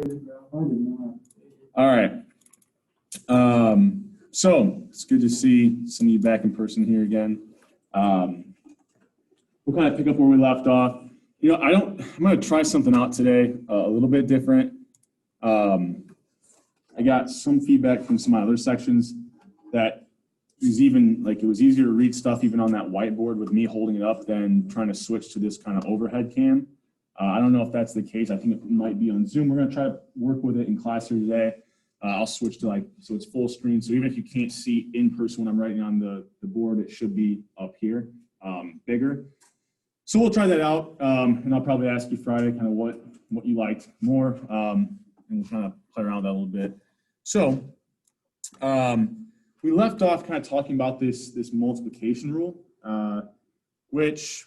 All right. So it's good to see some of you back in person here again. We'll kind of pick up where we left off. You know, I'm going to try something out today, a little bit different. I got some feedback from some other sections that it was easier to read stuff even on that whiteboard with me holding it up than trying to switch to this kind of overhead cam. I don't know if that's the case. I think it might be on Zoom. We're going to try to work with it in class here today. I'll switch to so it's full screen. So even if you can't see in person when I'm writing on the board, it should be up here, bigger. So we'll try that out. And I'll probably ask you Friday kind of what you liked more. And we'll kind of play around with that a little bit. So we left off kind of talking about this multiplication rule, which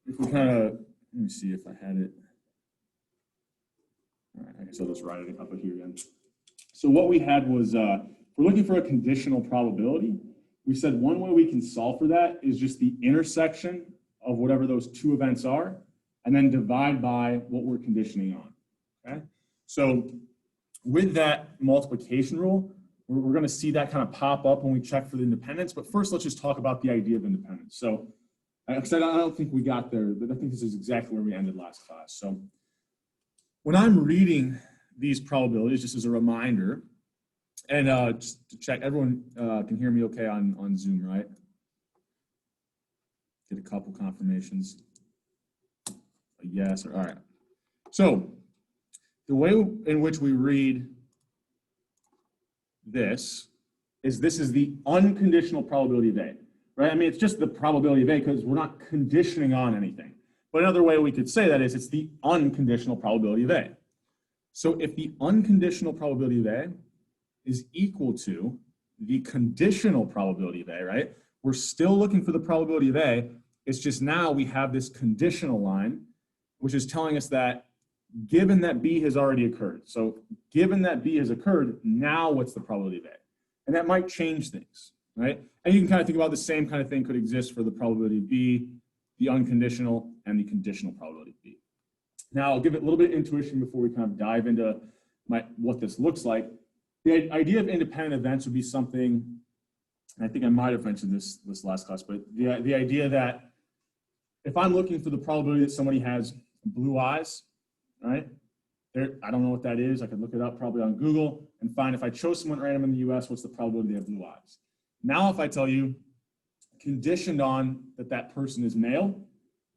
if we kind of, let me see if I had it. All right, I guess I'll just write it up here again. So what we had was, we're looking for a conditional probability. We said one way we can solve for that is just the intersection of whatever those two events are, and then divide by what we're conditioning on, okay? So with that multiplication rule, we're gonna see that kind of pop up when we check for the independence, but first let's just talk about the idea of independence. So I said I don't think we got there, but I think this is exactly where we ended last class. So when I'm reading these probabilities, just as a reminder, and just to check, everyone can hear me okay on Zoom, right? Get a couple confirmations. A yes, or all right. So the way in which we read this is the unconditional probability of A, right? I mean, it's just the probability of A because we're not conditioning on anything. But another way we could say that is it's the unconditional probability of A. So if the unconditional probability of A is equal to the conditional probability of A, right? We're still looking for the probability of A. It's just now we have this conditional line, which is telling us that given that B has already occurred. So given that B has occurred, now what's the probability of A? And that might change things, right? And you can kind of think about the same kind of thing could exist for the probability of B, the unconditional, and the conditional probability of B. Now, I'll give it a little bit of intuition before we kind of dive into what this looks like. The idea of independent events would be something, and I think I might have mentioned this last class, but the idea that if I'm looking for the probability that somebody has blue eyes, right? I don't know what that is. I could look it up probably on Google and find if I chose someone random in the US, what's the probability they have blue eyes? Now, if I tell you, conditioned on that person is male,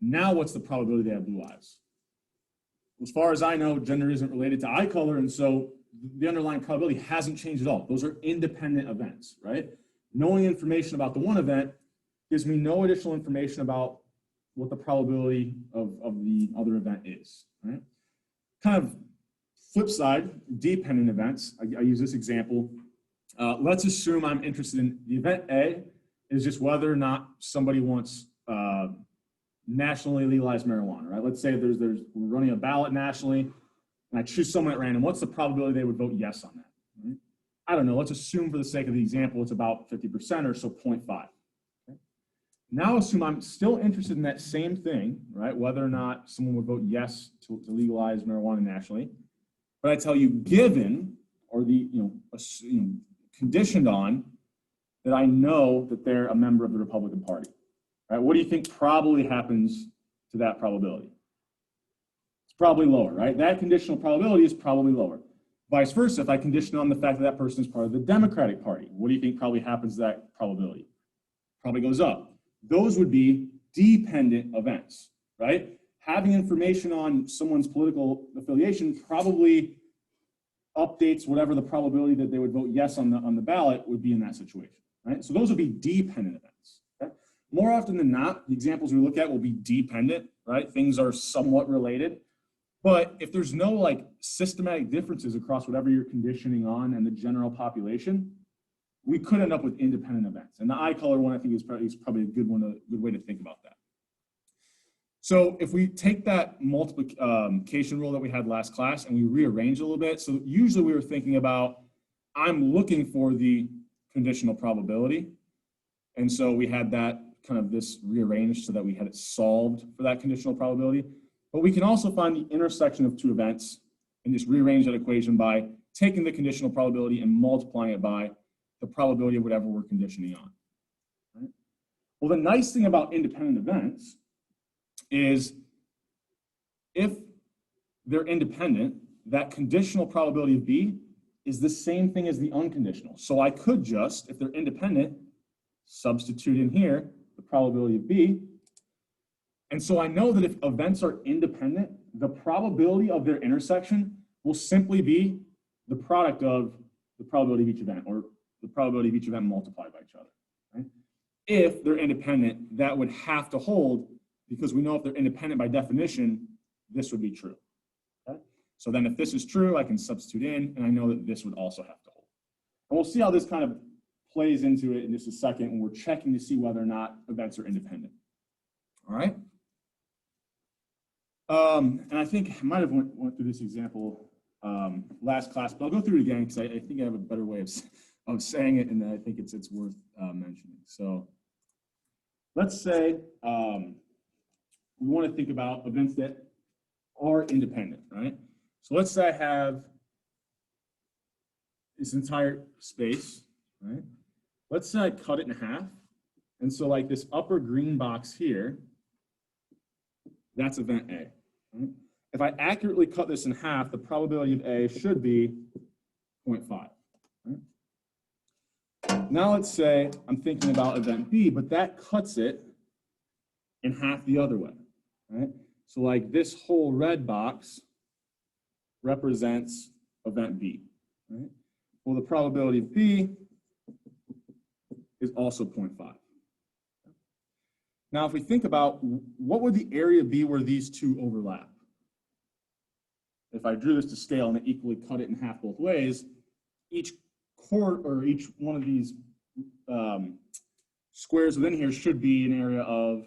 now what's the probability they have blue eyes? As far as I know, gender isn't related to eye color, and so the underlying probability hasn't changed at all. Those are independent events, right? Knowing information about the one event gives me no additional information about what the probability of the other event is, right? Kind of flip side, dependent events. I use this example. Let's assume I'm interested in the event A is just whether or not somebody wants nationally legalized marijuana, right? Let's say we're running a ballot nationally, and I choose someone at random. What's the probability they would vote yes on that? Right? I don't know. Let's assume for the sake of the example, it's about 50% or so, 0.5. Okay? Now assume I'm still interested in that same thing, right? Whether or not someone would vote yes to legalize marijuana nationally. But I tell you, given or conditioned on that I know that they're a member of the Republican Party. Right? What do you think probably happens to that probability? It's probably lower, right? That conditional probability is probably lower. Vice versa, if I condition on the fact that person is part of the Democratic Party, what do you think probably happens to that probability? Probably goes up. Those would be dependent events, right? Having information on someone's political affiliation probably updates whatever the probability that they would vote yes on the ballot would be in that situation, right? So those would be dependent events. Okay? More often than not, the examples we look at will be dependent, right? Things are somewhat related. But if there's no systematic differences across whatever you're conditioning on and the general population, we could end up with independent events. And the eye color one, I think, is probably a good way to think about that. So if we take that multiplication rule that we had last class and we rearrange a little bit, so usually we were thinking about, I'm looking for the conditional probability. And so we had that kind of this rearranged so that we had it solved for that conditional probability. But we can also find the intersection of two events and just rearrange that equation by taking the conditional probability and multiplying it by the probability of whatever we're conditioning on. Right? Well, the nice thing about independent events is if they're independent, that conditional probability of B is the same thing as the unconditional. So I could just, if they're independent, substitute in here the probability of B. And so I know that if events are independent, the probability of their intersection will simply be the product of the probability of each event, or the probability of each event multiplied by each other. Right? If they're independent, that would have to hold, because we know if they're independent by definition, this would be true. Okay? So then if this is true, I can substitute in, and I know that this would also have to hold. And we'll see how this kind of plays into it in just a second when we're checking to see whether or not events are independent. All right? And I think I might have went through this example last class, but I'll go through it again because I think I have a better way of saying it, and I think it's worth mentioning. So let's say we want to think about events that are independent, right? So let's say I have this entire space, right? Let's say I cut it in half. And so like this upper green box here, that's event A. Right? If I accurately cut this in half, the probability of A should be 0.5. Right? Now let's say I'm thinking about event B, but that cuts it in half the other way. Right? So like this whole red box represents event B. Right? Well, the probability of B is also 0.5. Now, if we think about what would the area be where these two overlap? If I drew this to scale and I equally cut it in half both ways, each chord or each one of these squares within here should be an area of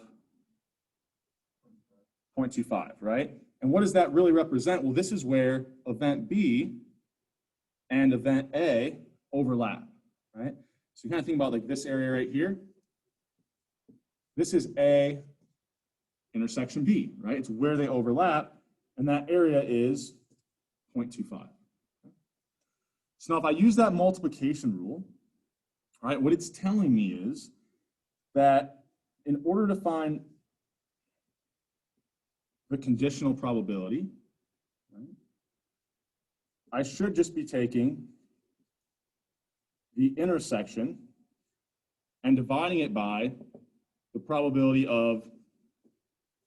0.25, right? And what does that really represent? Well, this is where event B and event A overlap, right? So you kind of think about like this area right here. This is A intersection B, right? It's where they overlap, and that area is 0.25. So now if I use that multiplication rule, right, what it's telling me is that in order to find the conditional probability, right, I should just be taking the intersection and dividing it by the probability of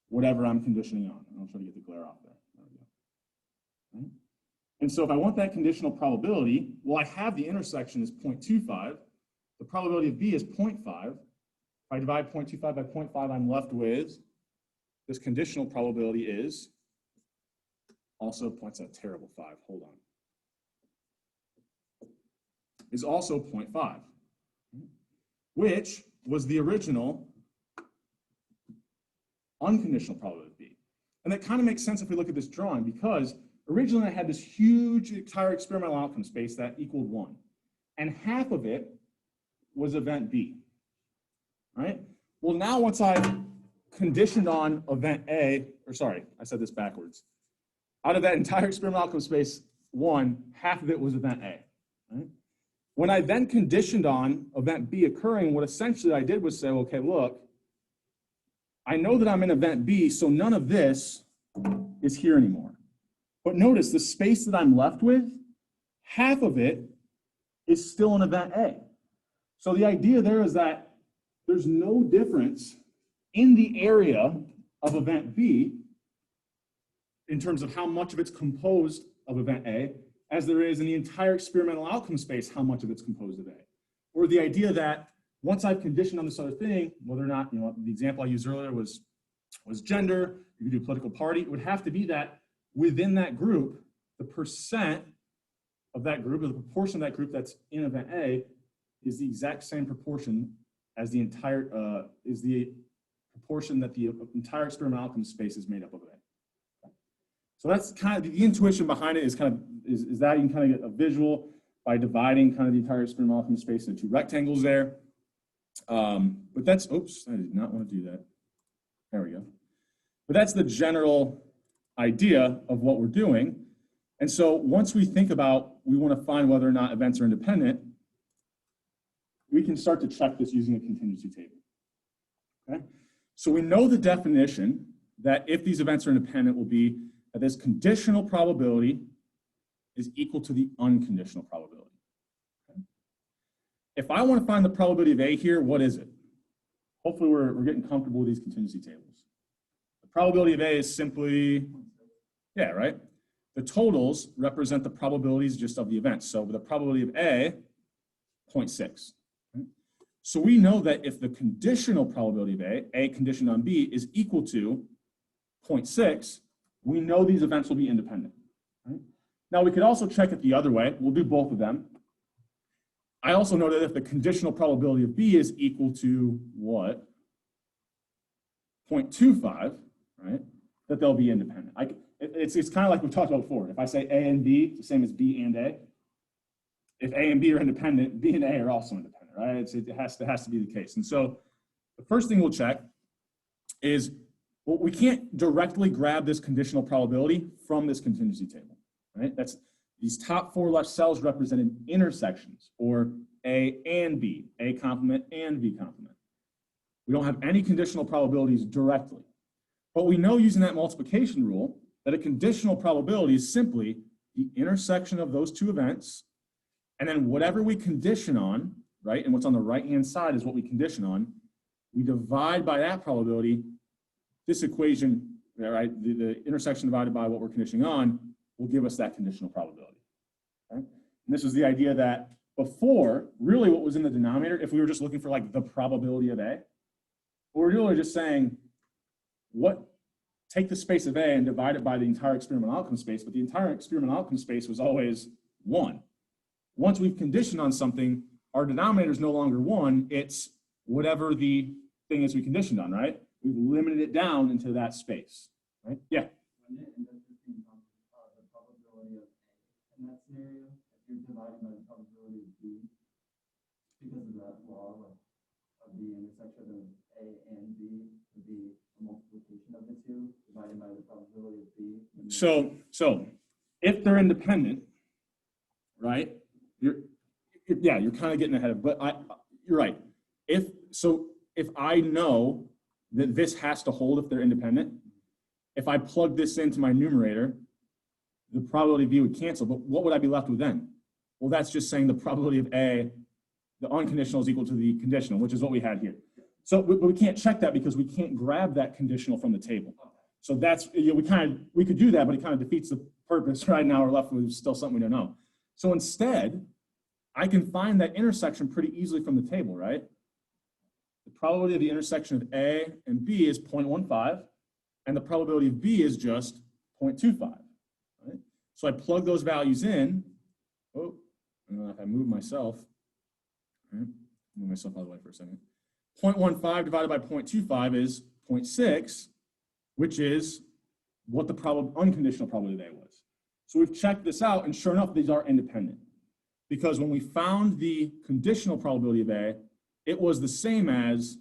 whatever I'm conditioning on. I'll try to get the glare off there. There we go. Right? And so if I want that conditional probability, well, I have the intersection as 0.25. The probability of B is 0.5. If I divide 0.25 by 0.5, I'm left with this conditional probability is also points at terrible 5. Hold on. Is also 0.5, which was the original unconditional probability of B. And that kind of makes sense if we look at this drawing, because originally I had this huge entire experimental outcome space that equaled 1. And half of it was event B, right? Well, now once I've conditioned on event A, or sorry, I said this backwards. Out of that entire experimental outcome space 1, half of it was event A, right? When I then conditioned on event B occurring, what essentially I did was say, okay, look, I know that I'm in event B, so none of this is here anymore. But notice the space that I'm left with, half of it is still in event A. So the idea there is that there's no difference in the area of event B in terms of how much of it's composed of event A as there is in the entire experimental outcome space how much of it's composed of A. Or the idea that once I've conditioned on this other thing, whether or not, the example I used earlier was gender, you could do political party, it would have to be that within that group, the percent of that group, or the proportion of that group that's in event A is the exact same proportion as the entire, is the proportion that the entire experimental outcome space is made up of A. So that's kind of, the intuition behind it is kind of, is that you can kind of get a visual by dividing kind of the entire experimental outcome space into two rectangles there. But that's, oops, I did not want to do that. There we go. But that's the general idea of what we're doing. And so once we think about, we want to find whether or not events are independent, we can start to check this using a contingency table. Okay? So we know the definition that if these events are independent will be that this conditional probability is equal to the unconditional probability. Okay? If I want to find the probability of A here, what is it? Hopefully we're getting comfortable with these contingency tables. The probability of A is simply, yeah, right? The totals represent the probabilities just of the events. So the probability of A, 0.6. So we know that if the conditional probability of A conditioned on B, is equal to 0.6, we know these events will be independent. Right? Now we could also check it the other way. We'll do both of them. I also know that if the conditional probability of B is equal to what? 0.25, right? That they'll be independent. It's kind of like we talked about before. If I say A and B, it's the same as B and A. If A and B are independent, B and A are also independent. Right? It has to be the case. And so the first thing we'll check is, well, we can't directly grab this conditional probability from this contingency table, right? That's these top four left cells represented intersections, or A and B, A complement and B complement. We don't have any conditional probabilities directly, but we know using that multiplication rule that a conditional probability is simply the intersection of those two events, and then whatever we condition on, right? And what's on the right-hand side is what we condition on. We divide by that probability. This equation, right? The intersection divided by what we're conditioning on will give us that conditional probability. Okay? And this was the idea that before, really what was in the denominator, if we were just looking for like the probability of A, we're really just saying, take the space of A and divide it by the entire experimental outcome space, but the entire experimental outcome space was always 1. Once we've conditioned on something, our denominator is no longer 1, it's whatever the thing is we conditioned on, right? We've limited it down into that space, right? Yeah. When it ends up just being the probability of A in that scenario, if you're dividing by the probability of B, because of that law of the intersection of A and B would be a multiplication of the two, divided by the probability of B. So if they're independent, right? You're kind of getting ahead of, but you're right. If I know that this has to hold if they're independent, if I plug this into my numerator, the probability of B would cancel, but what would I be left with then? Well, that's just saying the probability of A, the unconditional is equal to the conditional, which is what we had here. So, but we can't check that because we can't grab that conditional from the table. So that's, we could do that, but it kind of defeats the purpose. Right now we're left with still something we don't know. So instead, I can find that intersection pretty easily from the table, right? The probability of the intersection of A and B is 0.15, and the probability of B is just 0.25, right? So I plug those values in. Oh, if I move myself, right? Move myself out of the way for a second. 0.15 divided by 0.25 is 0.6, which is what the unconditional probability of A was. So we've checked this out, and sure enough, these are independent. Because when we found the conditional probability of A, it was the same as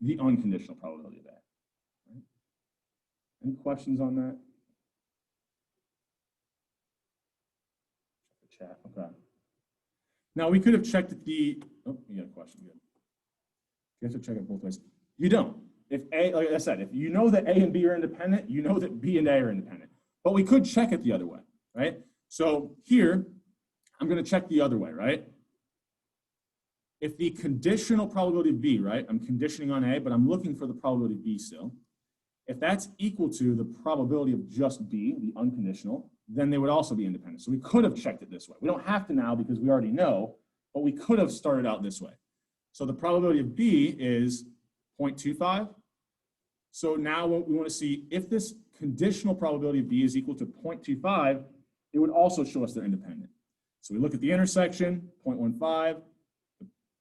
the unconditional probability of A. Right? Any questions on that? Check the chat. Okay. Now we could have checked the. Oh, you got a question. Good. You have to check it both ways. You don't. If A, like I said, if you know that A and B are independent, you know that B and A are independent. But we could check it the other way, right? So here, I'm going to check the other way, right? If the conditional probability of B, right, I'm conditioning on A, but I'm looking for the probability of B still. If that's equal to the probability of just B, the unconditional, then they would also be independent. So we could have checked it this way. We don't have to now because we already know, but we could have started out this way. So the probability of B is 0.25. So now we want to see if this conditional probability of B is equal to 0.25, it would also show us they're independent. So we look at the intersection, 0.15,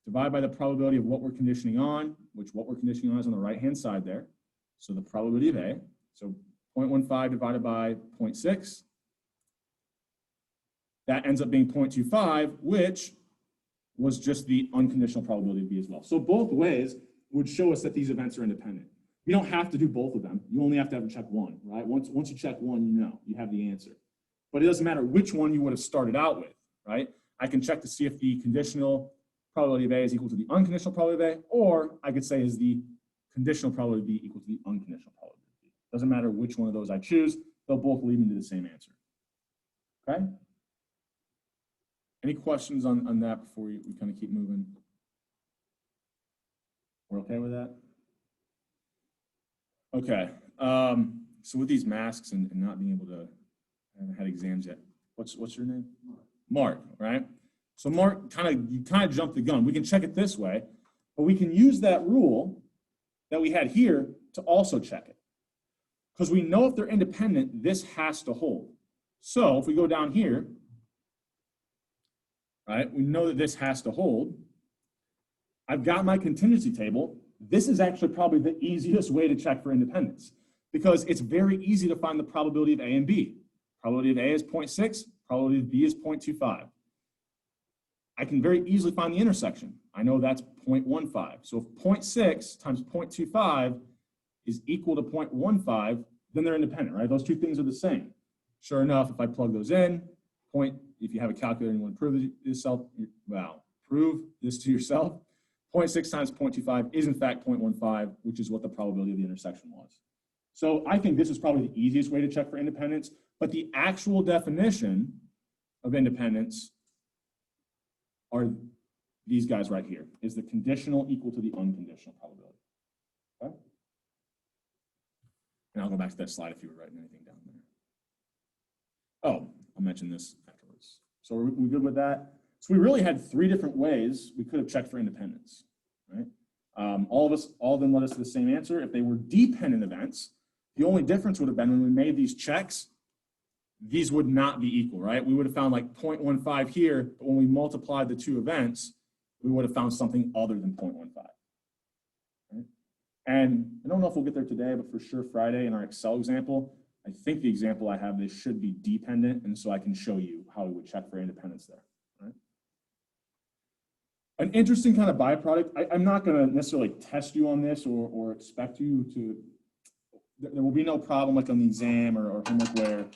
divide by the probability of what we're conditioning on, which what we're conditioning on is on the right-hand side there. So the probability of A, so 0.15 divided by 0.6, that ends up being 0.25, which was just the unconditional probability of B as well. So both ways would show us that these events are independent. You don't have to do both of them. You only have to check one, right? Once you check one, you know, you have the answer. but it doesn't matter which one you would have started out with, right? I can check to see if the conditional probability of A is equal to the unconditional probability of A, or I could say is the conditional probability of B equal to the unconditional probability of B. Doesn't matter which one of those I choose, they'll both lead me to the same answer. Okay? Any questions on that before we kind of keep moving? We're okay with that? Okay. So with these masks and not being able to, I haven't had exams yet. What's your name? Mark, right? So Mark, you kind of jumped the gun. We can check it this way, but we can use that rule that we had here to also check it. Because we know if they're independent, this has to hold. So if we go down here, right, we know that this has to hold. I've got my contingency table. This is actually probably the easiest way to check for independence because it's very easy to find the probability of A and B. Probability of A is 0.6, probability of B is 0.25. I can very easily find the intersection. I know that's 0.15. So if 0.6 times 0.25 is equal to 0.15, then they're independent, right? Those two things are the same. Sure enough, if I plug those in, if you have a calculator and you want to prove this to yourself, 0.6 times 0.25 is in fact 0.15, which is what the probability of the intersection was. So I think this is probably the easiest way to check for independence, but the actual definition of independence are these guys right here. Is the conditional equal to the unconditional probability? Okay? And I'll go back to that slide if you were writing anything down there. Oh, I'll mention this afterwards. So we good with that? So we really had three different ways we could have checked for independence, right? All of them led us to the same answer. If they were dependent events, the only difference would have been when we made these checks, these would not be equal, right? We would have found like 0.15 here, but when we multiplied the two events, we would have found something other than 0.15. Right? And I don't know if we'll get there today, but for sure Friday in our Excel example, I think the example I have, they should be dependent, and so I can show you how we would check for independence there. Right? An interesting kind of byproduct, I'm not going to necessarily test you on this or expect you to, there will be no problem like on the exam or homework where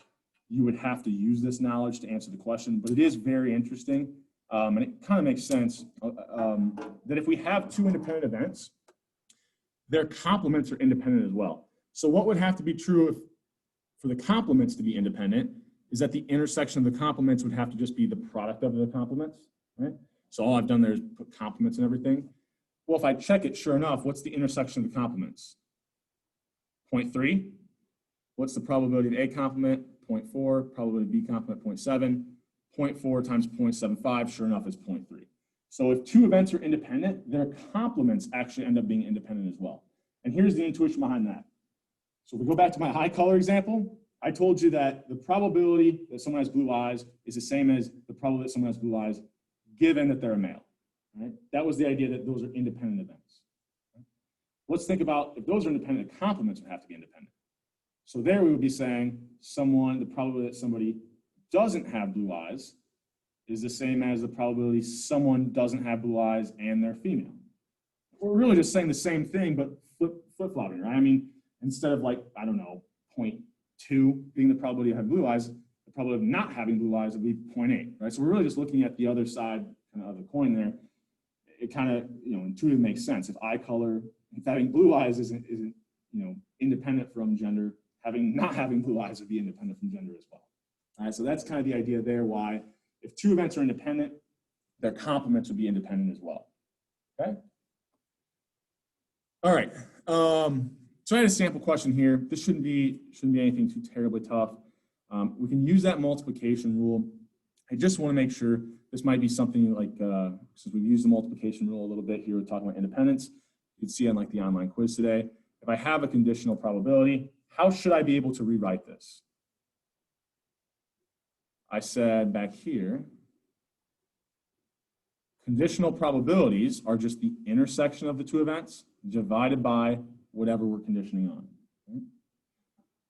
you would have to use this knowledge to answer the question, but it is very interesting, and it kind of makes sense that if we have two independent events, their complements are independent as well. So what would have to be true for the complements to be independent is that the intersection of the complements would have to just be the product of the complements, right? So all I've done there is put complements and everything. Well, if I check it, sure enough, what's the intersection of the complements? 0.3. What's the probability of A complement? 0.4. Probability of B complement, 0.7. 0.4 times 0.75, sure enough, is 0.3. So if two events are independent, their complements actually end up being independent as well. And here's the intuition behind that. So if we go back to my eye color example, I told you that the probability that someone has blue eyes is the same as the probability that someone has blue eyes, given that they're a male. Right? That was the idea that those are independent events. Right? Let's think about if those are independent, the complements would have to be independent. So there we would be saying the probability that somebody doesn't have blue eyes is the same as the probability someone doesn't have blue eyes and they're female. We're really just saying the same thing, but flip-flopping, right? I mean, instead of like, I don't know, 0.2 being the probability of having blue eyes, the probability of not having blue eyes would be 0.8, right? So we're really just looking at the other side of the coin there. It kind of, intuitively makes sense. If having blue eyes isn't independent from gender, not having blue eyes would be independent from gender as well. All right, so that's kind of the idea there, why if two events are independent, their complements would be independent as well. Okay? All right. So I had a sample question here. This shouldn't be anything too terribly tough. We can use that multiplication rule. I just want to make sure this might be something like, since we've used the multiplication rule a little bit here, we're talking about independence. You can see on like the online quiz today. If I have a conditional probability, how should I be able to rewrite this? I said back here, conditional probabilities are just the intersection of the two events divided by whatever we're conditioning on. Okay?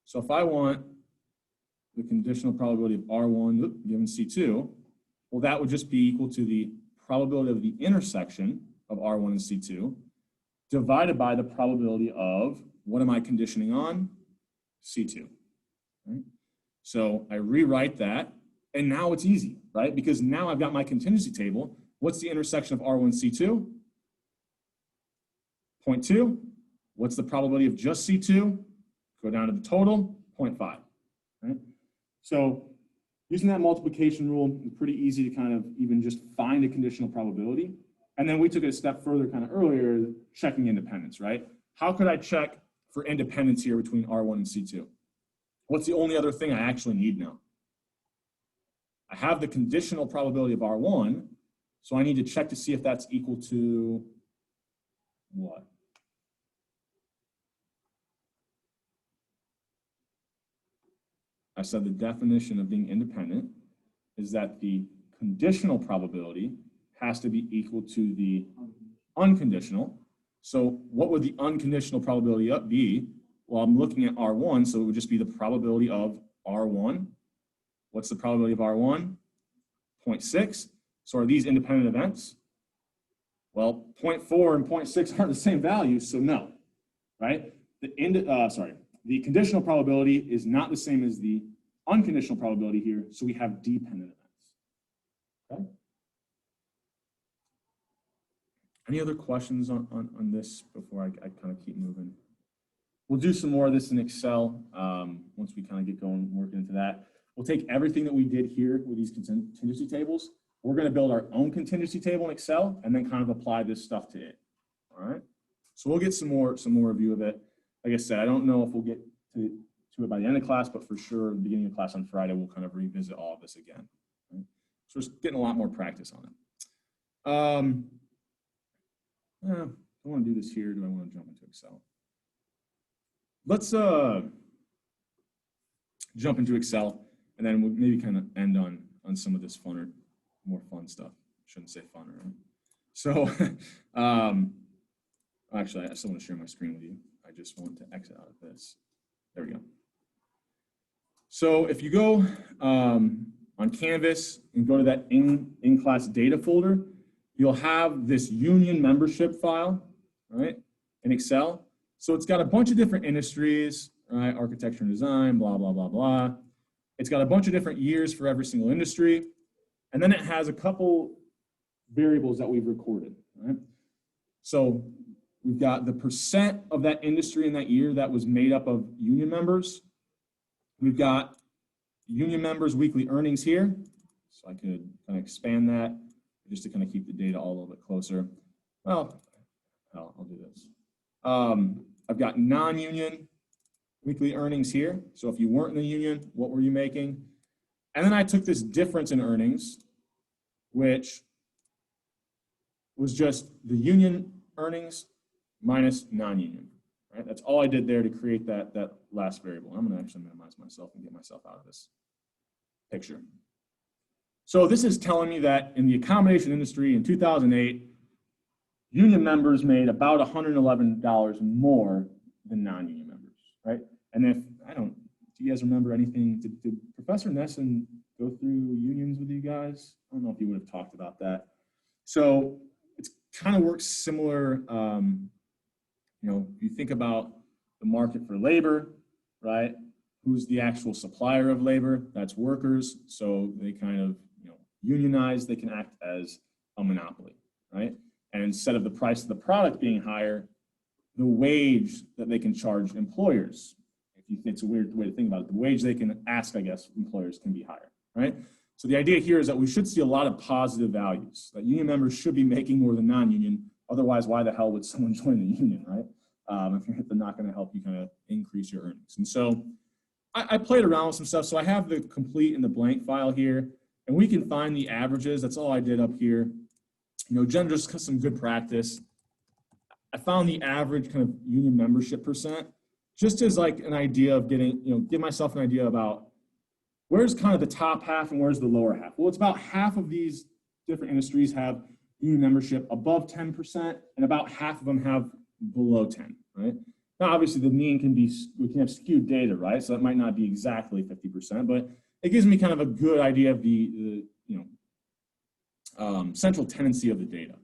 So if I want the conditional probability of R1 given C2, well, that would just be equal to the probability of the intersection of R1 and C2 divided by the probability of, what am I conditioning on? C2. Right? So I rewrite that, and now it's easy, right? Because now I've got my contingency table. What's the intersection of R1, C2? 0.2. What's the probability of just C2? Go down to the total, 0.5, right? So using that multiplication rule, it's pretty easy to kind of even just find a conditional probability. And then we took it a step further kind of earlier, checking independence, right? How could I check for independence here between R1 and C2? What's the only other thing I actually need now? I have the conditional probability of R1, so I need to check to see if that's equal to what? I said the definition of being independent is that the conditional probability has to be equal to the unconditional. So what would the unconditional probability be? Well, I'm looking at R1, so it would just be the probability of R1. What's the probability of R1? 0.6. So are these independent events? Well, 0.4 and 0.6 aren't the same values, so no, right? The conditional probability is not the same as the unconditional probability here, so we have dependent events. Okay. Any other questions on this before I kind of keep moving? We'll do some more of this in Excel once we kind of get going, working into that. We'll take everything that we did here with these contingency tables. We're going to build our own contingency table in Excel and then kind of apply this stuff to it. All right. So we'll get some more review of it. Like I said, I don't know if we'll get to it by the end of class, but for sure, at the beginning of class on Friday, we'll kind of revisit all of this again. Right? So we're just getting a lot more practice on it. Do I want to do this here? Do I want to jump into Excel? Let's jump into Excel, and then we'll maybe kind of end on some of this more fun stuff. Shouldn't say funner, right? So, actually, I still want to share my screen with you. I just want to exit out of this. There we go. So if you go on Canvas and go to that in-class data folder, you'll have this union membership file, right, in Excel. So it's got a bunch of different industries, right, architecture and design, blah, blah, blah, blah. It's got a bunch of different years for every single industry. And then it has a couple variables that we've recorded, right? So we've got the percent of that industry in that year that was made up of union members. We've got union members' weekly earnings here. So I could kind of expand that just to kind of keep the data all a little bit closer. Well, I'll do this. I've got non-union weekly earnings here. So if you weren't in the union, what were you making? And then I took this difference in earnings, which was just the union earnings minus non-union, right? That's all I did there to create that last variable. I'm gonna actually minimize myself and get myself out of this picture. So this is telling me that in the accommodation industry in 2008, union members made about $111 more than non-union members, right? And if, do you guys remember anything, did Professor Nesson go through unions with you guys? I don't know if he would have talked about that. So it's kind of works similar, you think about the market for labor, right? Who's the actual supplier of labor? That's workers. So they kind of, unionize, they can act as a monopoly, right? And instead of the price of the product being higher, the wage that they can charge employers, it's a weird way to think about it, the wage they can ask, I guess, employers can be higher, right? So the idea here is that we should see a lot of positive values, that union members should be making more than non-union. Otherwise, why the hell would someone join the union, right? If they're not going to help you kind of increase your earnings. And so I played around with some stuff. So I have the complete and the blank file here, and we can find the averages. That's all I did up here. Just some good practice. I found the average kind of union membership percent, just as like an idea of getting, give myself an idea about where's kind of the top half and where's the lower half. Well, it's about half of these different industries have union membership above 10%, and about half of them have below 10, right? Now, obviously, the mean we can have skewed data, right? So that might not be exactly 50%, but it gives me kind of a good idea of the central tendency of the data.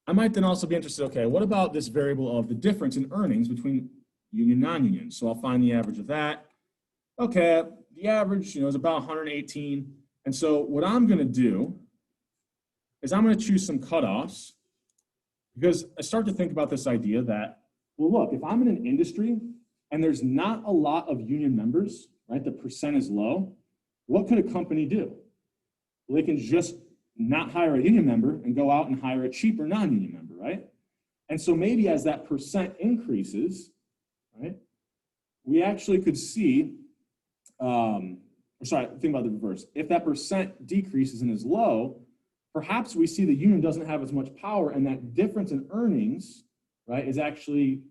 I might then also be interested, okay, what about this variable of the difference in earnings between union and non-union? So I'll find the average of that. Okay, the average, is about 118. And so what I'm going to do is I'm going to choose some cutoffs because I start to think about this idea that, well, look, if I'm in an industry and there's not a lot of union members, right, the percent is low, what could a company do? Well, they can just not hire a union member and go out and hire a cheaper non-union member, right? And so maybe as that percent increases, right, we actually could see, think about the reverse. If that percent decreases and is low, perhaps we see the union doesn't have as much power and that difference in earnings, right, is actually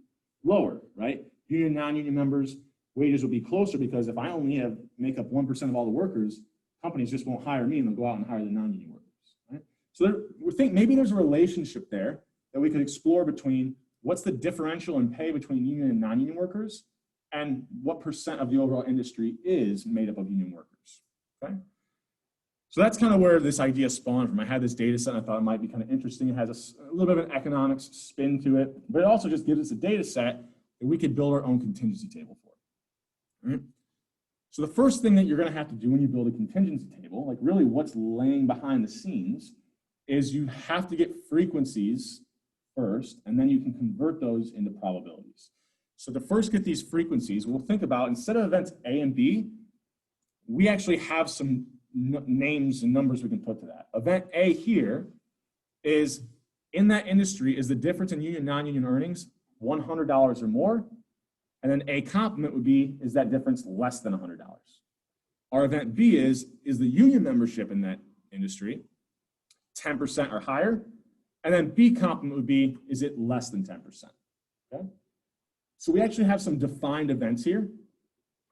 lower, right? Union, non-union members, wages will be closer because if I only make up 1% of all the workers, companies just won't hire me and they'll go out and hire the non-union workers, right? So we think maybe there's a relationship there that we could explore between what's the differential in pay between union and non-union workers and what percent of the overall industry is made up of union workers, okay? So that's kind of where this idea spawned from. I had this data set and I thought it might be kind of interesting. It has a little bit of an economics spin to it, but it also just gives us a data set that we could build our own contingency table for, right? So the first thing that you're going to have to do when you build a contingency table, like really what's laying behind the scenes, is you have to get frequencies first, and then you can convert those into probabilities. So to first get these frequencies, we'll think about, instead of events A and B, we actually have some names and numbers we can put to that. Event A here is, in that industry, is the difference in union, non-union earnings $100 or more, and then A complement would be, is that difference less than $100? Our event B is the union membership in that industry 10% or higher? And then B complement would be, is it less than 10%? Okay. So we actually have some defined events here,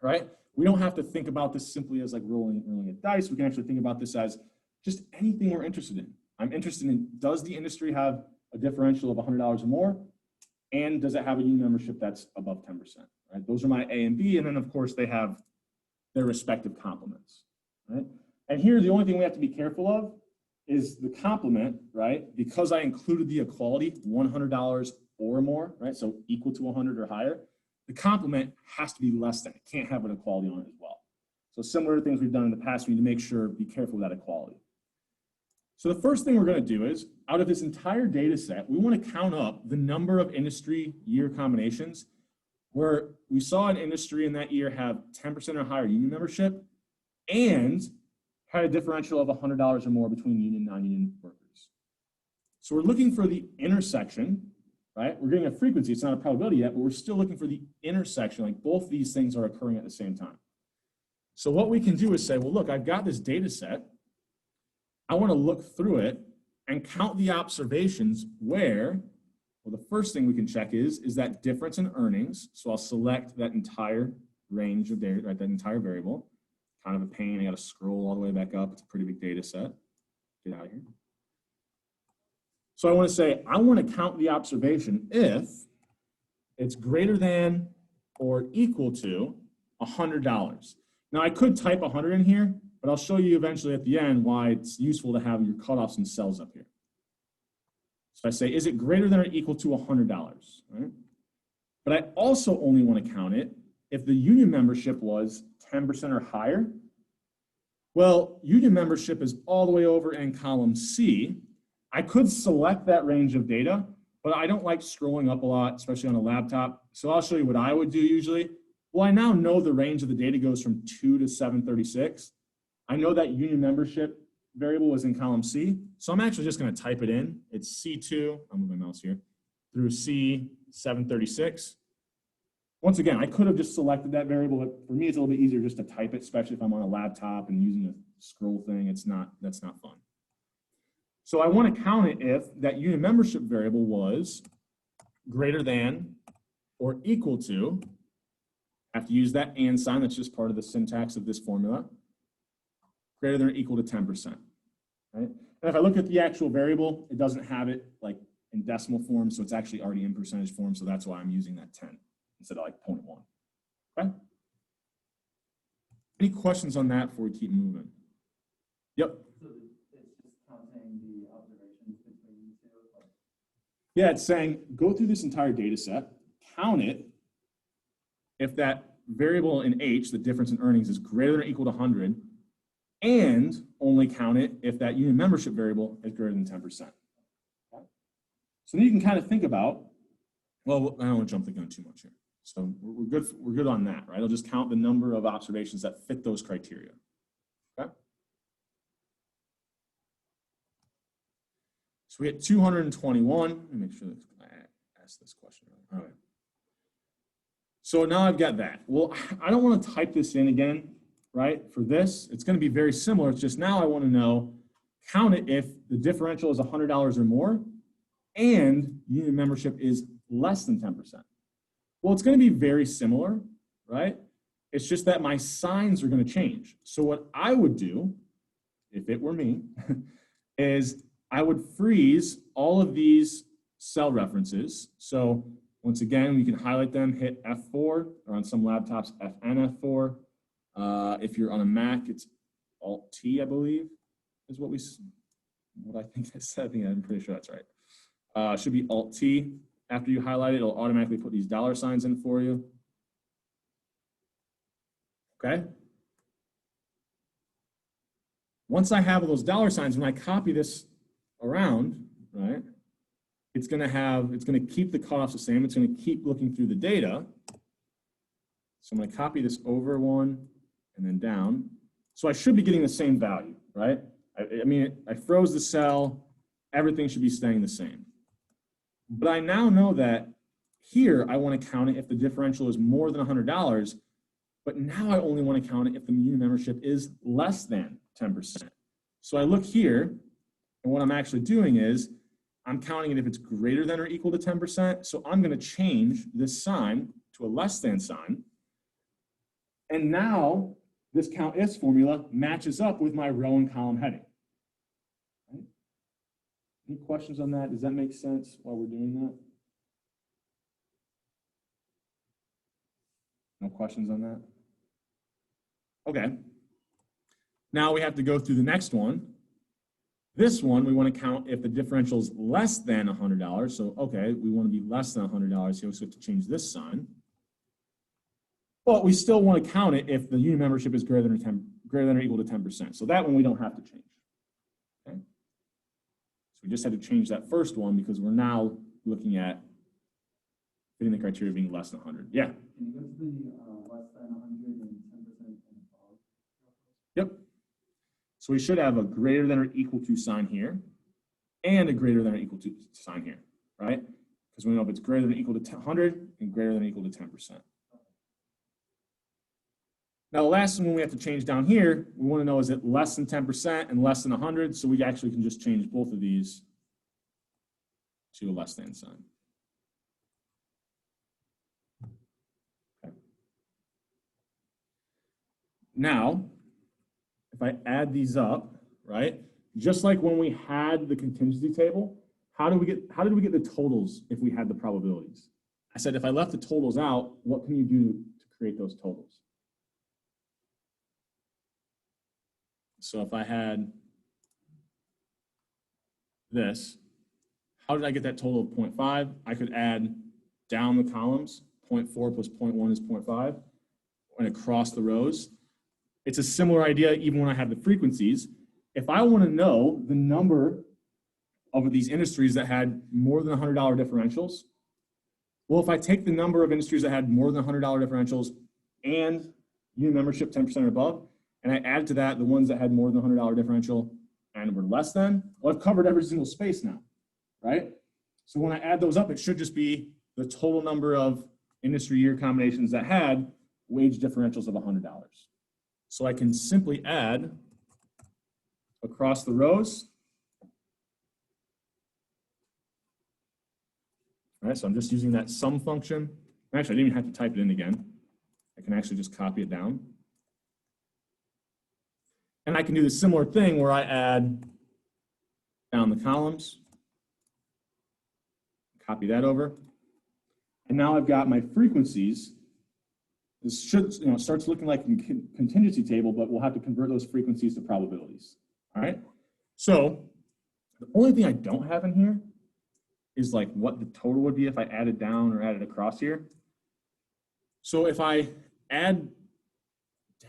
right? We don't have to think about this simply as like rolling a dice. We can actually think about this as just anything we're interested in. I'm interested in, does the industry have a differential of $100 or more? And does it have a union membership that's above 10%, right? Those are my A and B. And then of course they have their respective complements, right? And here, the only thing we have to be careful of is the complement, right? Because I included the equality, $100 or more, right? So equal to 100 or higher, the complement has to be less than. It can't have an equality on it as well. So similar to things we've done in the past, we need to make sure, be careful with that equality. So the first thing we're going to do is, out of this entire data set, we want to count up the number of industry year combinations where we saw an industry in that year have 10% or higher union membership and had a differential of $100 or more between union and non-union workers. So we're looking for the intersection, right? We're getting a frequency, it's not a probability yet, but we're still looking for the intersection, like both these things are occurring at the same time. So what we can do is say, well, look, I've got this data set. I want to look through it and count the observations where, well, the first thing we can check is that difference in earnings. So I'll select that entire range of data, right, that entire variable. Kind of a pain, I got to scroll all the way back up. It's a pretty big data set. Get out of here. So I want to say, I want to count the observation if it's greater than or equal to $100. Now I could type 100 in here, but I'll show you eventually at the end why it's useful to have your cutoffs and cells up here. So I say, is it greater than or equal to $100? Right? But I also only want to count it if the union membership was 10% or higher. Well, union membership is all the way over in column C. I could select that range of data, but I don't like scrolling up a lot, especially on a laptop. So I'll show you what I would do usually. Well, I now know the range of the data goes from 2 to 736. I know that union membership variable was in column C. So I'm actually just going to type it in. It's C2, I'll move my mouse here, through C736. Once again, I could have just selected that variable, but for me, it's a little bit easier just to type it, especially if I'm on a laptop and using a scroll thing. That's not fun. So I want to count it if that union membership variable was greater than or equal to, I have to use that and sign, that's just part of the syntax of this formula, greater than or equal to 10%, right? And if I look at the actual variable, it doesn't have it like in decimal form, so it's actually already in percentage form, so that's why I'm using that 10 instead of like 0.1, okay? Any questions on that before we keep moving? Yep. So it's just counting the observations between the two? Like... Yeah, it's saying, go through this entire data set, count it. If that variable in H, the difference in earnings, is greater than or equal to 100, and only count it if that unit membership variable is greater than 10%. So then you can kind of think about, well, I don't want to jump the gun too much here. So we're good on that, right? I'll just count the number of observations that fit those criteria. Okay. So we get 221. Let me make sure that I asked this question. All right. So now I've got that. Well, I don't want to type this in again, right? For this, it's going to be very similar. It's just now I want to know, count it if the differential is $100 or more and unit membership is less than 10%. Well, it's going to be very similar, right? It's just that my signs are going to change. So what I would do, if it were me, is I would freeze all of these cell references. So once again, we can highlight them, hit F4, or on some laptops, FN F4. If you're on a Mac, it's Alt-T, I believe, is what I think I said. I think I'm pretty sure that's right. Should be Alt-T. After you highlight it, it'll automatically put these dollar signs in for you. Okay? Once I have those dollar signs, when I copy this around, right, it's going to keep the cutoffs the same. It's going to keep looking through the data. So I'm going to copy this over one and then down. So I should be getting the same value, right? I mean, I froze the cell. Everything should be staying the same. But I now know that here I want to count it if the differential is more than $100, but now I only want to count it if the unit membership is less than 10%. So I look here, and what I'm actually doing is I'm counting it if it's greater than or equal to 10%. So I'm going to change this sign to a less than sign. And now this COUNT-IF formula matches up with my row and column heading. Right? Any questions on that? Does that make sense while we're doing that? No questions on that? Okay. Now we have to go through the next one. This one, we want to count if the differential is less than $100. So, okay, we want to be less than $100 here, so we have to change this sign. But we still want to count it if the unit membership is greater than or equal to 10%. So that one we don't have to change. Okay. So we just had to change that first one because we're now looking at fitting the criteria of being less than 100. Yeah. Can you go to the less than 100 and 10% and above? Yep. So we should have a greater than or equal to sign here and a greater than or equal to sign here, right? Because we know if it's greater than or equal to 100 and greater than or equal to 10%. Now, the last one we have to change down here, we want to know is it less than 10% and less than 100? So we actually can just change both of these to a less than sign. Okay. Now, if I add these up, right, just like when we had the contingency table, how did we get the totals if we had the probabilities? I said if I left the totals out, what can you do to create those totals? So if I had this, how did I get that total of 0.5? I could add down the columns, 0.4 plus 0.1 is 0.5, and across the rows. It's a similar idea even when I have the frequencies. If I want to know the number of these industries that had more than $100 differentials, well, if I take the number of industries that had more than $100 differentials and unit membership 10% or above, and I add to that the ones that had more than $100 differential and were less than, well, I've covered every single space now, right? So when I add those up, it should just be the total number of industry year combinations that had wage differentials of $100. So I can simply add across the rows. All right, so I'm just using that sum function. Actually, I didn't even have to type it in again. I can actually just copy it down. And I can do the similar thing where I add down the columns, copy that over. And now I've got my frequencies. This should, starts looking like a contingency table, but we'll have to convert those frequencies to probabilities. All right. So the only thing I don't have in here is like what the total would be if I added down or added across here. So if I add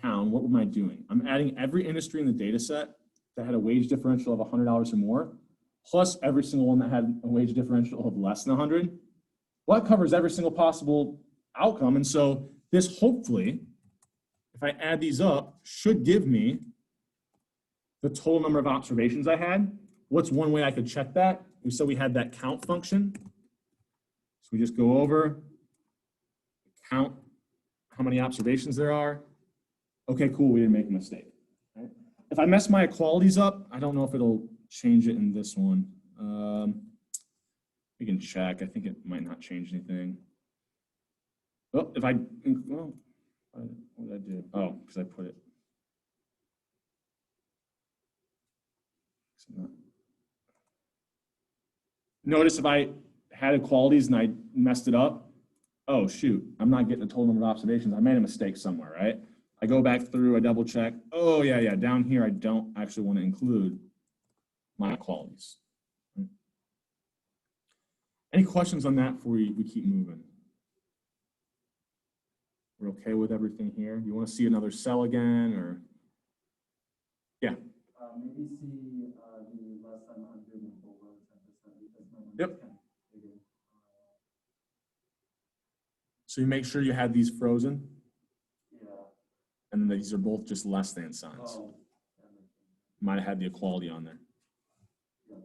down, what am I doing? I'm adding every industry in the data set that had a wage differential of $100 or more, plus every single one that had a wage differential of less than 100. Well, that covers every single possible outcome. And so this hopefully, if I add these up, should give me the total number of observations I had. What's one way I could check that? We said we had that count function. So we just go over, count how many observations there are. Okay, cool, we didn't make a mistake. Right? If I mess my equalities up, I don't know if it'll change it in this one. We can check. I think it might not change anything. Well, if I, well, what did I do? Oh, because I put it. Notice if I had equalities and I messed it up, oh shoot, I'm not getting the total number of observations. I made a mistake somewhere, right? I go back through, I double check. Oh yeah, down here I don't actually want to include my equalities. Any questions on that before we keep moving? We're okay with everything here? You want to see another cell again, or? Yeah. Maybe see the less than 100 and over 10% because my number's Yep. kind of bigger. So you make sure you have these frozen, Yeah. and these are both just less than signs. Oh, Might have had the equality on there. yeah.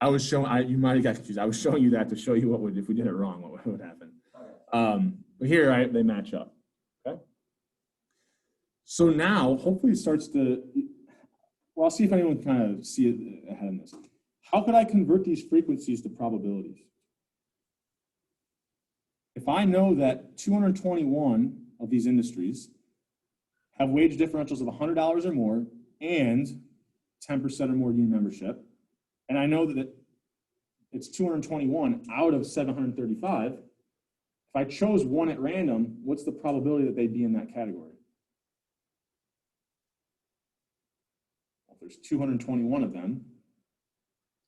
I was showing, you might have got confused. I was showing you that to show you what would, if we did it wrong, what would happen. Okay. But here, right, they match up, okay? So now, hopefully it starts to, well, I'll see if anyone can kind of see it ahead of this. How could I convert these frequencies to probabilities? If I know that 221 of these industries have wage differentials of $100 or more and 10% or more union membership, and I know that it's 221 out of 735, if I chose one at random, what's the probability that they'd be in that category? Well, if there's 221 of them,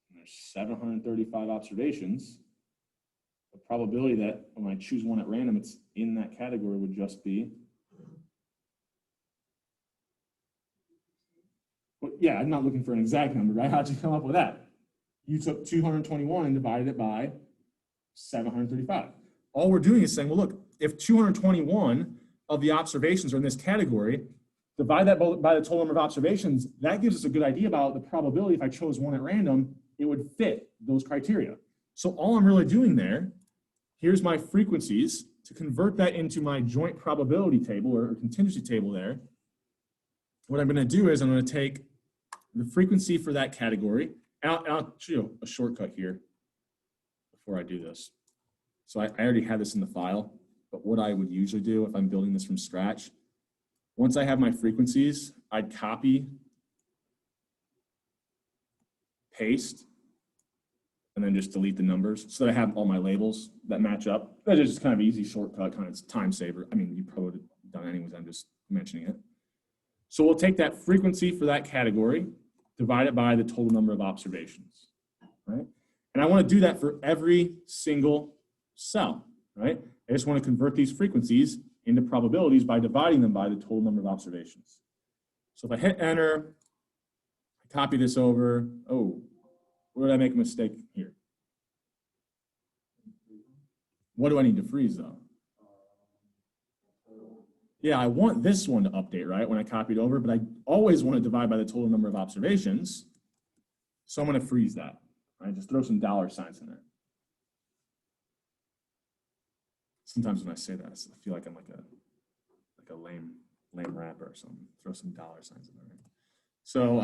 and there's 735 observations, the probability that when I choose one at random, it's in that category would just be, well, yeah, I'm not looking for an exact number, right? How'd you come up with that? You took 221 and divided it by 735. All we're doing is saying, well, look, if 221 of the observations are in this category, divide that by the total number of observations, that gives us a good idea about the probability if I chose one at random, it would fit those criteria. So all I'm really doing there, here's my frequencies. To convert that into my joint probability table or contingency table there, what I'm going to do is I'm going to take the frequency for that category, and I'll show you a shortcut here before I do this. So I already have this in the file, but what I would usually do if I'm building this from scratch, once I have my frequencies, I'd copy, paste, and then just delete the numbers so that I have all my labels that match up. That's just kind of an easy shortcut, kind of time saver. I mean, you probably would have done anyways, I'm just mentioning it. So we'll take that frequency for that category, divide it by the total number of observations, right? And I want to do that for every single cell, right? I just want to convert these frequencies into probabilities by dividing them by the total number of observations. So if I hit enter, I copy this over, oh, where did I make a mistake here? What do I need to freeze though? Yeah, I want this one to update, right, when I copied over, but I always want to divide by the total number of observations. So I'm going to freeze that, right? Just throw some dollar signs in there. Sometimes when I say that, I feel like I'm like a lame rapper or something. Throw some dollar signs in there. So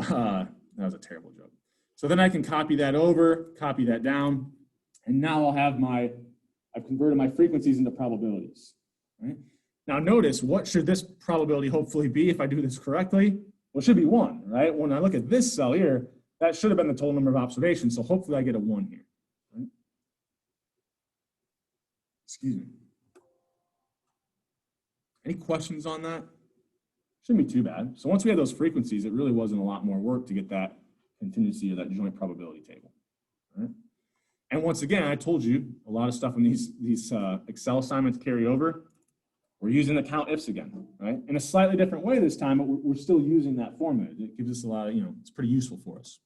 that was a terrible joke. So then I can copy that over, copy that down, and now I'll have I've converted my frequencies into probabilities, right? Now notice, what should this probability hopefully be if I do this correctly? Well, it should be 1, right? When I look at this cell here, that should have been the total number of observations, so hopefully I get a 1 here, right? Excuse me. Any questions on that? Shouldn't be too bad. So once we had those frequencies, it really wasn't a lot more work to get that contingency or that joint probability table, right? And once again, I told you a lot of stuff in these Excel assignments carry over. We're using the count ifs again, right? In a slightly different way this time, but we're still using that formula. It gives us a lot of, it's pretty useful for us.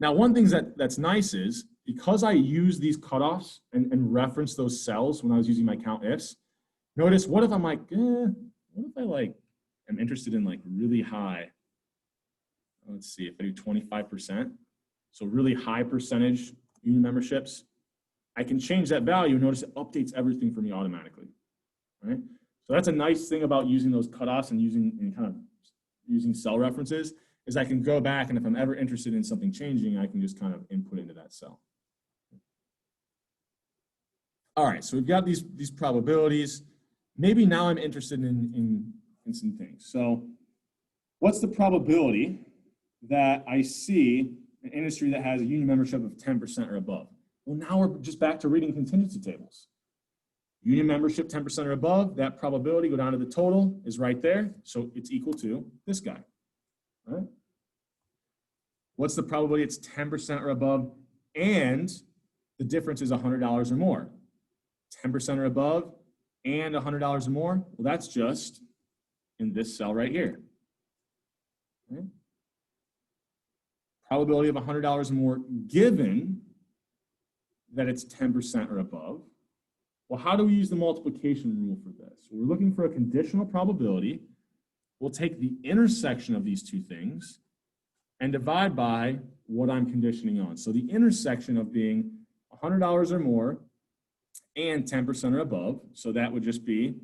Now, one thing that's nice is because I use these cutoffs and reference those cells when I was using my count ifs, notice what if I'm like, what if I like am interested in like really high, let's see, if I do 25%, so really high percentage union memberships, I can change that value and notice it updates everything for me automatically. Right? So that's a nice thing about using those cutoffs and using cell references is I can go back, and if I'm ever interested in something changing, I can just kind of input into that cell. All right, so we've got these probabilities. Maybe now I'm interested in some things. So what's the probability that I see an industry that has a union membership of 10% or above? Well, now we're just back to reading contingency tables. Union membership 10% or above, that probability, go down to the total, is right there. So it's equal to this guy, right? What's the probability it's 10% or above and the difference is $100 or more? 10% or above and $100 or more? Well, that's just in this cell right here. Okay. Probability of $100 or more given that it's 10% or above. Well, how do we use the multiplication rule for this? We're looking for a conditional probability. We'll take the intersection of these two things and divide by what I'm conditioning on. So the intersection of being $100 or more and 10% or above, so that would just be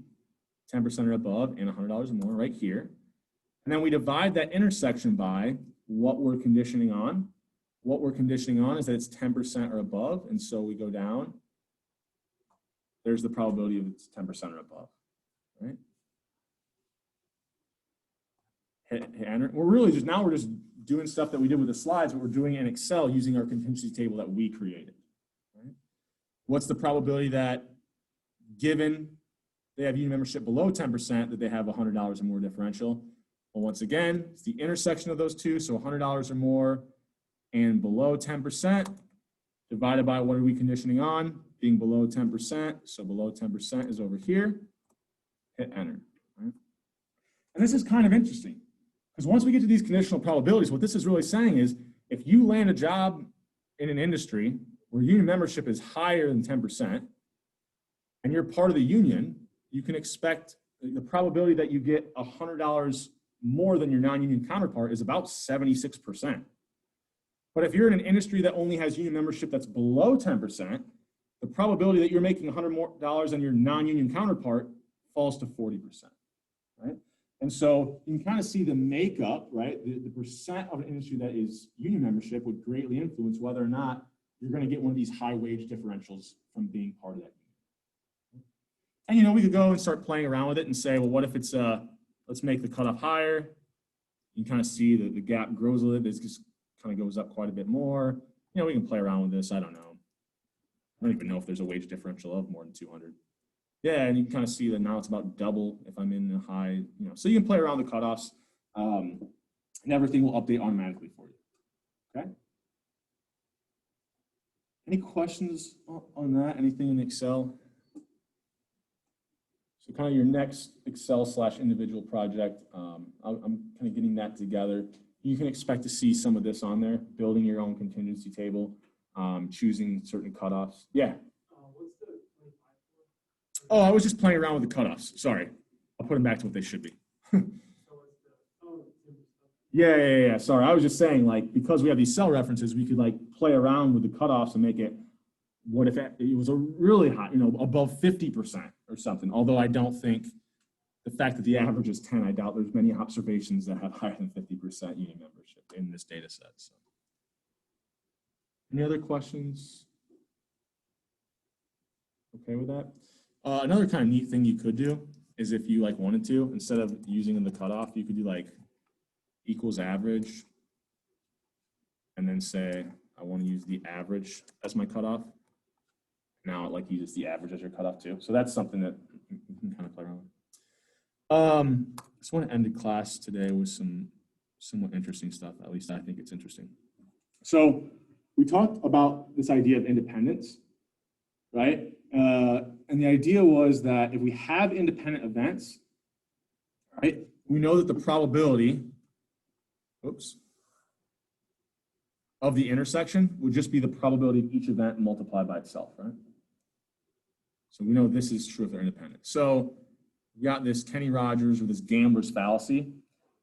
10% or above and $100 or more right here. And then we divide that intersection by what we're conditioning on. What we're conditioning on is that it's 10% or above, and so we go down. There's the probability of it's 10% or above, right? Hit enter. We're just doing stuff that we did with the slides, but we're doing it in Excel using our contingency table that we created. Right? What's the probability that given they have union membership below 10%, that they have $100 or more differential? Well, once again, it's the intersection of those two, so $100 or more and below 10% divided by what are we conditioning on? Being below 10%, so below 10% is over here, hit enter. Right? And this is kind of interesting, because once we get to these conditional probabilities, what this is really saying is, if you land a job in an industry where union membership is higher than 10%, and you're part of the union, you can expect the probability that you get $100 more than your non-union counterpart is about 76%. But if you're in an industry that only has union membership that's below 10%, the probability that you're making $100 more than your non-union counterpart falls to 40%, right? And so you can kind of see the makeup, right? The percent of an industry that is union membership would greatly influence whether or not you're going to get one of these high wage differentials from being part of that union. And, we could go and start playing around with it and say, well, what if it's, let's make the cutoff higher. You can kind of see that the gap grows a little bit. It just kind of goes up quite a bit more. We can play around with this. I don't know. I don't even know if there's a wage differential of more than 200. Yeah, and you can kind of see that now it's about double if I'm in the high, So you can play around the cutoffs, and everything will update automatically for you, okay? Any questions on that? Anything in Excel? So kind of your next Excel/individual project, I'm kind of getting that together. You can expect to see some of this on there, building your own contingency table, choosing certain cutoffs. Yeah. What's the 25 for? Oh, I was just playing around with the cutoffs. Sorry. I'll put them back to what they should be. Yeah. Sorry. I was just saying, because we have these cell references, we could play around with the cutoffs and make it, what if it was a really high, above 50% or something. Although I don't think the fact that the average is 10, I doubt there's many observations that have higher than 50% union membership in this data set. So. Any other questions? Okay with that? Another kind of neat thing you could do is if you wanted to, instead of using the cutoff, you could do equals average and then say, I want to use the average as my cutoff. Now it uses the average as your cutoff too. So that's something that you can kind of play around with. I just want to end the class today with some somewhat interesting stuff. At least I think it's interesting. So we talked about this idea of independence, right? And the idea was that if we have independent events, right, we know that the probability, of the intersection would just be the probability of each event multiplied by itself, right? So we know this is true if they're independent. So we got this Kenny Rogers or this gambler's fallacy.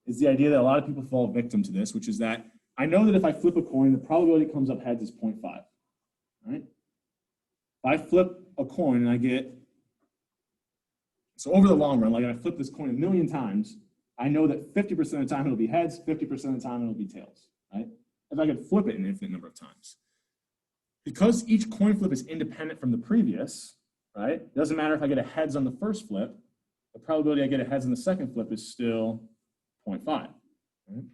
Is the idea that a lot of people fall victim to this, which is that I know that if I flip a coin, the probability it comes up heads is 0.5, right? If I flip a coin and I get, so over the long run, like I flip this coin 1,000,000 times, I know that 50% of the time it'll be heads, 50% of the time it'll be tails, right? If I could flip it an infinite number of times. Because each coin flip is independent from the previous, right? It doesn't matter if I get a heads on the first flip, the probability I get a heads on the second flip is still 0.5, right?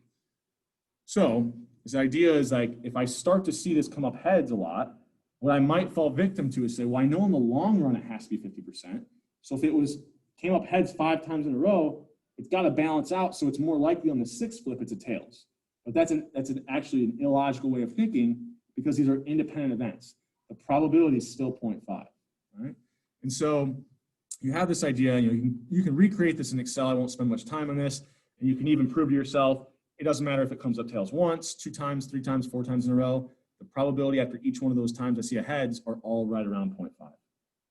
So this idea is like, if I start to see this come up heads a lot, what I might fall victim to is say, well, I know in the long run it has to be 50%. So if it came up heads 5 times in a row, it's got to balance out. So it's more likely on the 6th flip, it's a tails. But that's actually an illogical way of thinking because these are independent events. The probability is still 0.5, right? And so you have this idea, you can recreate this in Excel. I won't spend much time on this. And you can even prove to yourself, it doesn't matter if it comes up tails once, 2 times, 3 times, 4 times in a row. The probability after each one of those times I see a heads are all right around 0.5.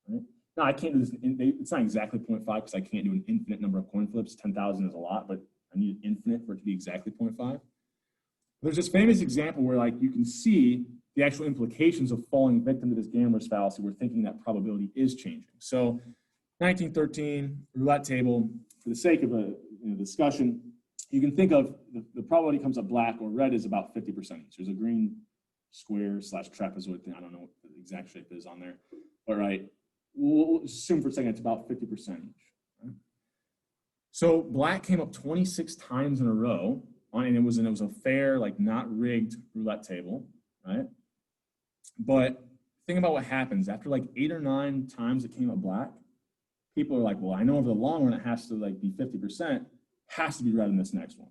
Right? Now, I can't do this. It's not exactly 0.5 because I can't do an infinite number of coin flips. 10,000 is a lot, but I need an infinite for it to be exactly 0.5. There's this famous example where like you can see the actual implications of falling victim to this gambler's fallacy. We're thinking that probability is changing. So 1913 roulette table, for the sake of a discussion, you can think of the probability comes up black or red is about 50%. There's a green square / trapezoid thing. I don't know what the exact shape is on there, but right, we'll assume for a second it's about 50% each. Right? So black came up 26 times in a row, and it was a fair, like not rigged roulette table, right? But think about what happens after like 8 or 9 times it came up black. People are like, well, I know over the long run it has to like be 50%, has to be red in this next one.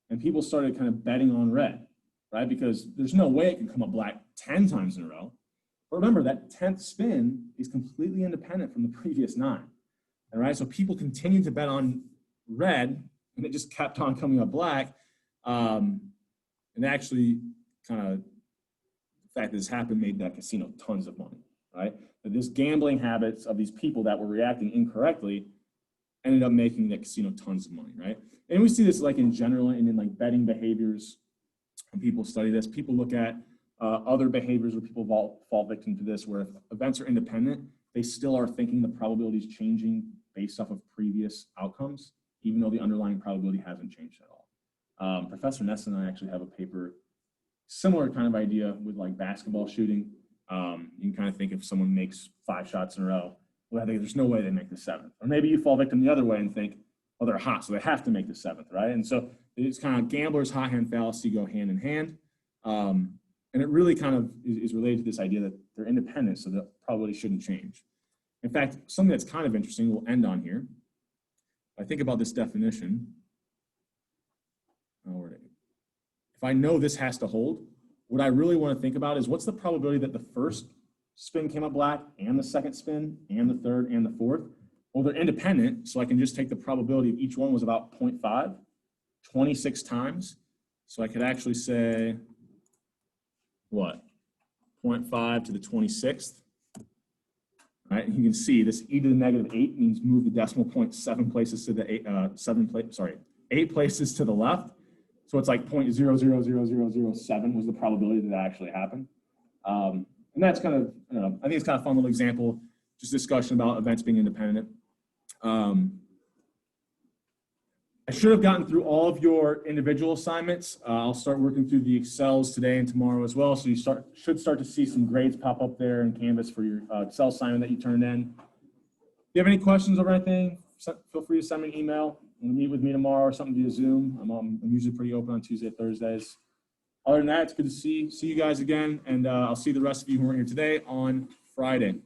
And people started kind of betting on red, right? Because there's no way it can come up black 10 times in a row. But remember, that 10th spin is completely independent from the previous 9. All right, so people continued to bet on red, and it just kept on coming up black. And actually, kind of, the fact that this happened made that casino tons of money, right? But this gambling habits of these people that were reacting incorrectly ended up making the casino tons of money, right? And we see this like in general and in like betting behaviors. When people study this, people look at other behaviors where people fall victim to this, where if events are independent, they still are thinking the probability is changing based off of previous outcomes, even though the underlying probability hasn't changed at all. Professor Ness and I actually have a paper, similar kind of idea with like basketball shooting. You can kind of think if someone makes 5 shots in a row, well, I think there's no way they make the 7th. Or maybe you fall victim the other way and think, oh, they're hot, so they have to make the 7th, right? And so it's kind of gambler's hot hand fallacy go hand in hand. And it really kind of is related to this idea that they're independent, so the probability shouldn't change. In fact, something that's kind of interesting, we'll end on here. If I think about this definition, if I know this has to hold, what I really want to think about is what's the probability that the first spin came up black and the second spin and the third and the fourth? Well, they're independent, so I can just take the probability of each one was about 0.5, 26 times. So I could actually say, what? 0.5 to the 26th. Right, and you can see this e to the -8 means move the decimal point 7 places to the 8 places to the left. So it's like 0.000007 was the probability that actually happened. And that's kind of, I think it's kind of a fun little example, just discussion about events being independent. I should have gotten through all of your individual assignments. I'll start working through the Excels today and tomorrow as well. So you should start to see some grades pop up there in Canvas for your Excel assignment that you turned in. If you have any questions or anything, feel free to send me an email and meet with me tomorrow or something via Zoom. I'm usually pretty open on Tuesday, Thursdays. Other than that, it's good to see you guys again. And I'll see the rest of you who are here today on Friday.